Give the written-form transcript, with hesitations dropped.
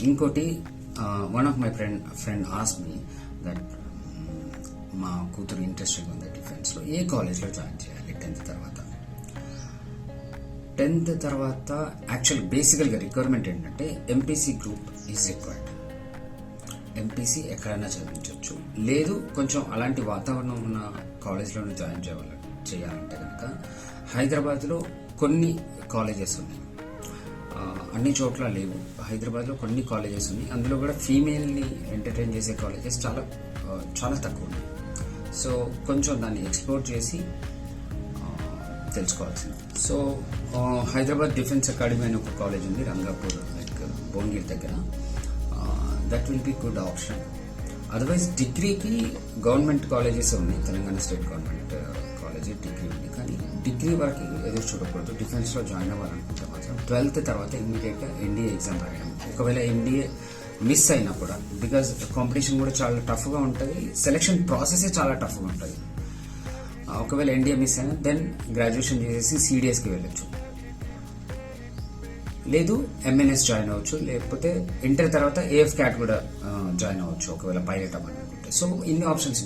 ఇంకోటి, one of my friend ask me that మా కూతురు ఇంట్రెస్టెడ్ ఉంది డిఫెన్స్లో, ఏ కాలేజ్లో జాయిన్ చేయాలి 10th తర్వాత? 10th తర్వాత యాక్చువల్ బేసికల్గా రిక్వైర్మెంట్ ఏంటంటే MPC group is required. MPC ఎక్కడైనా చదివించవచ్చు. లేదు కొంచెం అలాంటి వాతావరణం ఉన్న కాలేజ్లోనే జాయిన్ చేయాలంటే కనుక హైదరాబాద్లో కొన్ని కాలేజెస్ ఉన్నాయి, అన్ని చోట్ల లేవు. హైదరాబాద్లో కొన్ని కాలేజెస్ ఉన్నాయి, అందులో కూడా ఫీమేల్ని ఎంటర్టైన్ చేసే కాలేజెస్ చాలా చాలా తక్కువ ఉన్నాయి. సో కొంచెం దాన్ని ఎక్స్ప్లోర్ చేసి తెలుసుకోవాల్సింది. సో హైదరాబాద్ డిఫెన్స్ అకాడమీ అని ఒక కాలేజ్ ఉంది, రంగాపూర్ లైక్ భువనగిరి దగ్గర. That will be good option. Otherwise డిగ్రీకి గవర్నమెంట్ కాలేజెస్ ఉన్నాయి, Telangana state government college degree ఉంది. కానీ డిగ్రీ వరకు ఎదురు చూడకూడదు. డిఫెన్స్లో జాయిన్ అవ్వాలనుకుంటే మాత్రం 12th తర్వాత ఇమ్మీడియట్గా ఎన్డీఏ ఎగ్జామ్ రాయడం. ఒకవేళ ఎన్డీఏ మిస్ అయినా కూడా, బికాజ్ కాంపిటీషన్ కూడా చాలా టఫ్గా ఉంటుంది, సెలెక్షన్ ప్రాసెసే చాలా టఫ్గా ఉంటుంది. ఒకవేళ ఎన్డీఏ మిస్ అయినా దెన్ గ్రాడ్యుయేషన్ చేసేసి సిడిఎస్కి వెళ్ళొచ్చు, లేదు ఎంఎన్ఎస్ జాయిన్ అవ్వచ్చు, లేకపోతే ఇంటర్ తర్వాత ఏఎఫ్ క్యాట్ కూడా జాయిన్ అవ్వచ్చు ఒకవేళ పైలట్ అవ్వాలనుకుంటే. సో ఇన్ని ఆప్షన్స్